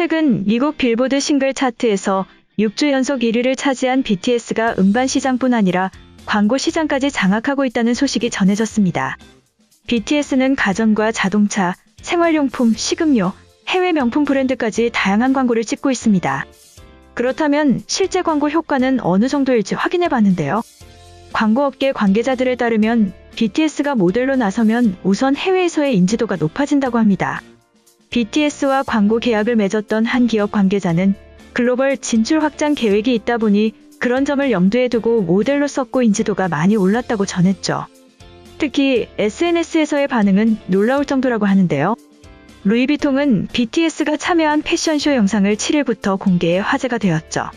최근 미국 빌보드 싱글 차트에서 6주 연속 1위를 차지한 BTS가 음반 시장뿐 아니라 광고 시장까지 장악하고 있다는 소식이 전해졌습니다. BTS는 가전과 자동차, 생활용품, 식음료, 해외 명품 브랜드까지 다양한 광고를 찍고 있습니다. 그렇다면 실제 광고 효과는 어느 정도일지 확인해 봤는데요. 광고업계 관계자들에 따르면 BTS가 모델로 나서면 우선 해외에서의 인지도가 높아진다고 합니다. BTS와 광고 계약을 맺었던 한 기업 관계자는 글로벌 진출 확장 계획이 있다 보니 그런 점을 염두에 두고 모델로 썼고 인지도가 많이 올랐다고 전했죠. 특히 SNS에서의 반응은 놀라울 정도라고 하는데요. 루이비통은 BTS가 참여한 패션쇼 영상을 7일부터 공개해 화제가 되었죠.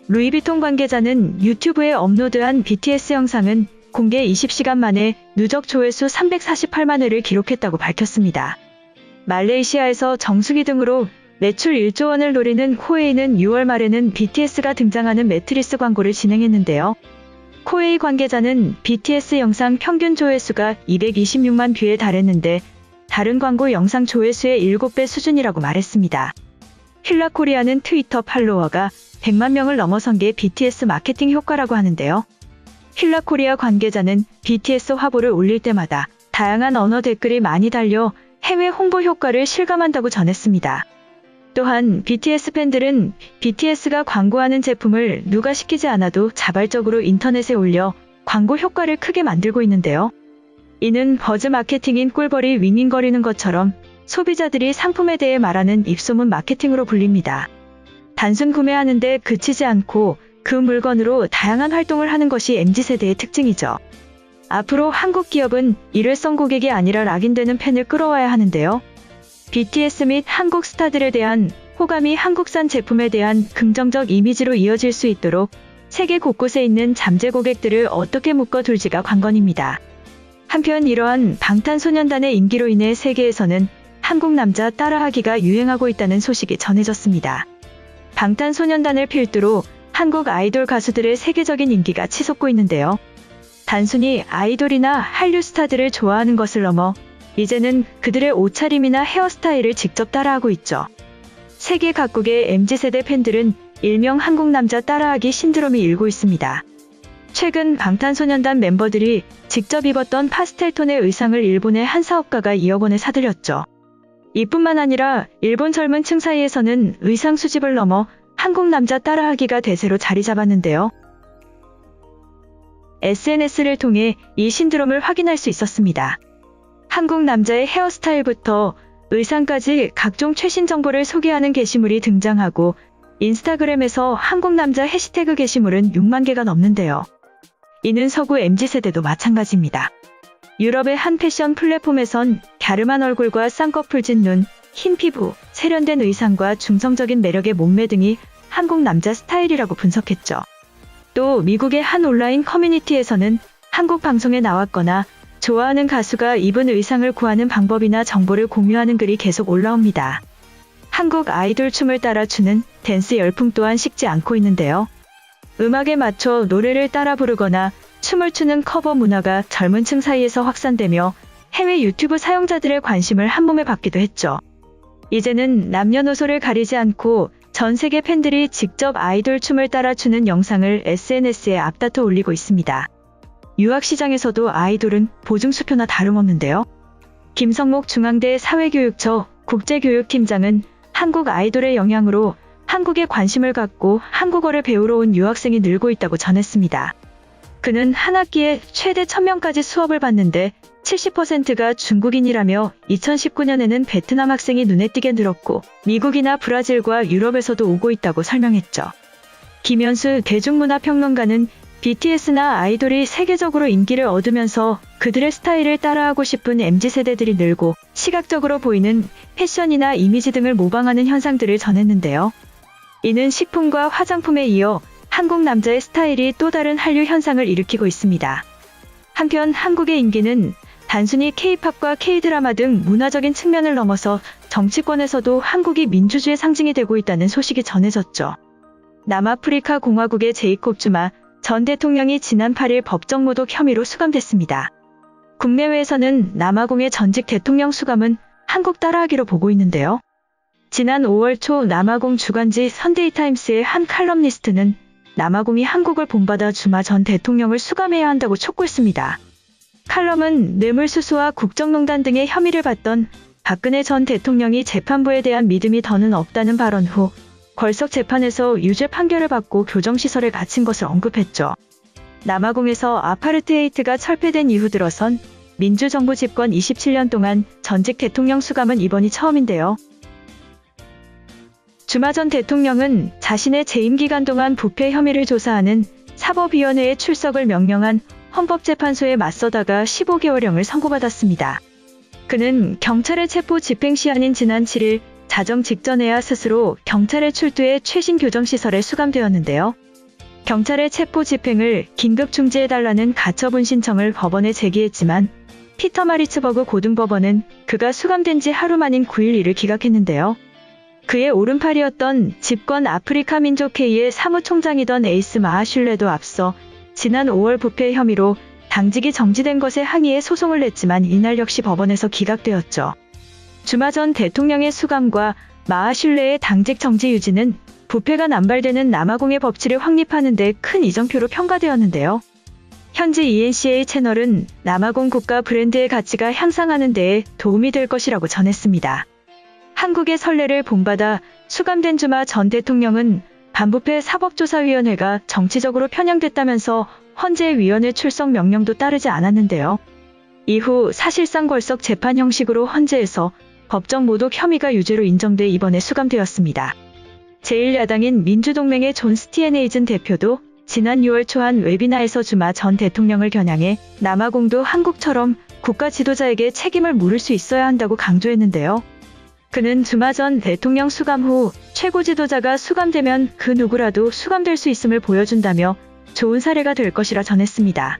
루이비통 관계자는 유튜브에 업로드한 BTS 영상은 공개 20시간 만에 누적 조회수 348만 회를 기록했다고 밝혔습니다. 말레이시아에서 정수기 등으로 매출 1조 원을 노리는 코웨이는 6월 말에는 BTS가 등장하는 매트리스 광고를 진행했는데요. 코웨이 관계자는 BTS 영상 평균 조회수가 226만 뷰에 달했는데 다른 광고 영상 조회수의 7배 수준이라고 말했습니다. 힐라코리아는 트위터 팔로워가 100만 명을 넘어선 게 BTS 마케팅 효과라고 하는데요. 힐라코리아 관계자는 BTS 화보를 올릴 때마다 다양한 언어 댓글이 많이 달려 해외 홍보 효과를 실감한다고 전했습니다. 또한 BTS 팬들은 BTS가 광고하는 제품을 누가 시키지 않아도 자발적으로 인터넷에 올려 광고 효과를 크게 만들고 있는데요. 이는 버즈 마케팅인 꿀벌이 윙윙거리는 것처럼 소비자들이 상품에 대해 말하는 입소문 마케팅으로 불립니다. 단순 구매하는데 그치지 않고 그 물건으로 다양한 활동을 하는 것이 MZ세대의 특징이죠. 앞으로 한국 기업은 일회성 고객이 아니라 락인되는 팬을 끌어와야 하는데요. BTS 및 한국 스타들에 대한 호감이 한국산 제품에 대한 긍정적 이미지로 이어질 수 있도록 세계 곳곳에 있는 잠재 고객들을 어떻게 묶어둘지가 관건입니다. 한편 이러한 방탄소년단의 인기로 인해 세계에서는 한국 남자 따라하기가 유행하고 있다는 소식이 전해졌습니다. 방탄소년단을 필두로 한국 아이돌 가수들의 세계적인 인기가 치솟고 있는데요. 단순히 아이돌이나 한류 스타들을 좋아하는 것을 넘어 이제는 그들의 옷차림이나 헤어스타일을 직접 따라하고 있죠. 세계 각국의 MZ세대 팬들은 일명 한국 남자 따라하기 신드롬이 일고 있습니다. 최근 방탄소년단 멤버들이 직접 입었던 파스텔톤의 의상을 일본의 한 사업가가 2억 원에 사들였죠. 이뿐만 아니라 일본 젊은 층 사이에서는 의상 수집을 넘어 한국 남자 따라하기가 대세로 자리 잡았는데요. SNS를 통해 이 신드롬을 확인할 수 있었습니다. 한국 남자의 헤어스타일부터 의상까지 각종 최신 정보를 소개하는 게시물이 등장하고 인스타그램에서 한국 남자 해시태그 게시물은 6만 개가 넘는데요. 이는 서구 MZ세대도 마찬가지입니다. 유럽의 한 패션 플랫폼에선 갸름한 얼굴과 쌍꺼풀 진 눈, 흰 피부, 세련된 의상과 중성적인 매력의 몸매 등이 한국 남자 스타일이라고 분석했죠. 또 미국의 한 온라인 커뮤니티에서는 한국 방송에 나왔거나 좋아하는 가수가 입은 의상을 구하는 방법이나 정보를 공유하는 글이 계속 올라옵니다. 한국 아이돌 춤을 따라 추는 댄스 열풍 또한 식지 않고 있는데요. 음악에 맞춰 노래를 따라 부르거나 춤을 추는 커버 문화가 젊은 층 사이에서 확산되며 해외 유튜브 사용자들의 관심을 한몸에 받기도 했죠. 이제는 남녀노소를 가리지 않고 전 세계 팬들이 직접 아이돌 춤을 따라 추는 영상을 SNS에 앞다퉈 올리고 있습니다. 유학시장에서도 아이돌은 보증수표나 다름없는데요. 김성목 중앙대 사회교육처 국제교육팀장은 한국 아이돌의 영향으로 한국에 관심을 갖고 한국어를 배우러 온 유학생이 늘고 있다고 전했습니다. 그는 한 학기에 최대 1000명까지 수업을 받는데 70%가 중국인이라며 2019년에는 베트남 학생이 눈에 띄게 늘었고 미국이나 브라질과 유럽에서도 오고 있다고 설명했죠. 김현수 대중문화평론가는 BTS나 아이돌이 세계적으로 인기를 얻으면서 그들의 스타일을 따라하고 싶은 MZ세대들이 늘고 시각적으로 보이는 패션이나 이미지 등을 모방하는 현상들을 전했는데요. 이는 식품과 화장품에 이어 한국 남자의 스타일이 또 다른 한류 현상을 일으키고 있습니다. 한편 한국의 인기는 단순히 K-팝과 K-드라마 등 문화적인 측면을 넘어서 정치권에서도 한국이 민주주의 상징이 되고 있다는 소식이 전해졌죠. 남아프리카 공화국의 제이콥 주마 전 대통령이 지난 8일 법정 모독 혐의로 수감됐습니다. 국내외에서는 남아공의 전직 대통령 수감은 한국 따라하기로 보고 있는데요. 지난 5월 초 남아공 주간지 선데이타임스의 한 칼럼니스트는 남아공이 한국을 본받아 주마 전 대통령을 수감해야 한다고 촉구했습니다. 칼럼은 뇌물수수와 국정농단 등의 혐의를 받던 박근혜 전 대통령이 재판부에 대한 믿음이 더는 없다는 발언 후 걸석 재판에서 유죄 판결을 받고 교정시설에 갇힌 것을 언급했죠. 남아공에서 아파르트헤이트가 철폐된 이후 들어선 민주정부 집권 27년 동안 전직 대통령 수감은 이번이 처음인데요. 주마 전 대통령은 자신의 재임 기간 동안 부패 혐의를 조사하는 사법위원회에 출석을 명령한 헌법재판소에 맞서다가 15개월형을 선고받았습니다. 그는 경찰의 체포 집행 시한인 지난 7일 자정 직전에야 스스로 경찰에 출두해 최신 교정시설에 수감되었는데요. 경찰의 체포 집행을 긴급 중지해달라는 가처분 신청을 법원에 제기했지만 피터 마리츠버그 고등법원은 그가 수감된 지 하루 만인 9일 이를 기각했는데요. 그의 오른팔이었던 집권 아프리카 민족회의의 사무총장이던 에이스 마하슐레도 앞서 지난 5월 부패 혐의로 당직이 정지된 것에 항의해 소송을 냈지만 이날 역시 법원에서 기각되었죠. 주마 전 대통령의 수감과 마하슐레의 당직 정지 유지는 부패가 남발되는 남아공의 법치를 확립하는 데 큰 이정표로 평가되었는데요. 현지 ENCA 채널은 남아공 국가 브랜드의 가치가 향상하는 데에 도움이 될 것이라고 전했습니다. 한국의 선례를 본받아 수감된 주마 전 대통령은 반부패 사법조사위원회가 정치적으로 편향됐다면서 헌재위원회 출석 명령도 따르지 않았는데요. 이후 사실상 걸석 재판 형식으로 헌재에서 법정 모독 혐의가 유죄로 인정돼 이번에 수감되었습니다. 제1야당인 민주동맹의 존 스티엔에이즌 대표도 지난 6월 초 한 웨비나에서 주마 전 대통령을 겨냥해 남아공도 한국처럼 국가 지도자에게 책임을 물을 수 있어야 한다고 강조했는데요. 그는 주마 전 대통령 수감 후 최고 지도자가 수감되면 그 누구라도 수감될 수 있음을 보여준다며 좋은 사례가 될 것이라 전했습니다.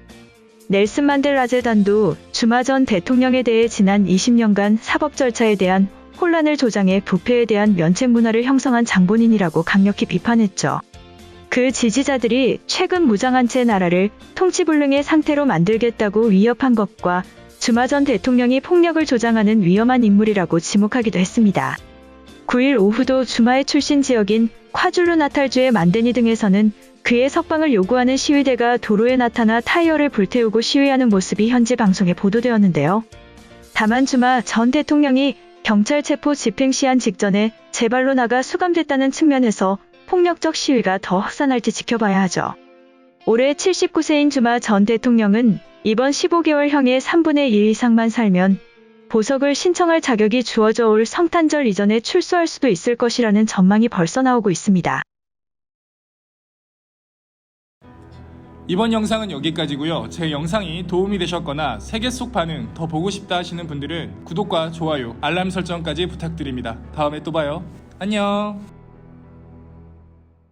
넬슨 만델라 재단도 주마 전 대통령에 대해 지난 20년간 사법 절차에 대한 혼란을 조장해 부패에 대한 면책 문화를 형성한 장본인이라고 강력히 비판했죠. 그 지지자들이 최근 무장한 채 나라를 통치불능의 상태로 만들겠다고 위협한 것과 주마 전 대통령이 폭력을 조장하는 위험한 인물이라고 지목하기도 했습니다. 9일 오후도 주마의 출신 지역인 콰줄루나탈주의 만데니 등에서는 그의 석방을 요구하는 시위대가 도로에 나타나 타이어를 불태우고 시위하는 모습이 현지 방송에 보도되었는데요. 다만 주마 전 대통령이 경찰 체포 집행 시한 직전에 제 발로 나가 수감됐다는 측면에서 폭력적 시위가 더 확산할지 지켜봐야 하죠. 올해 79세인 주마 전 대통령은 이번 15개월형의 3분의 1 이상만 살면 보석을 신청할 자격이 주어져 올 성탄절 이전에 출소할 수도 있을 것이라는 전망이 벌써 나오고 있습니다. 이번 영상은 여기까지고요. 제 영상이 도움이 되셨거나 세계 속 반응 더 보고 싶다 하시는 분들은 구독과 좋아요, 알람 설정까지 부탁드립니다. 다음에 또 봐요. 안녕.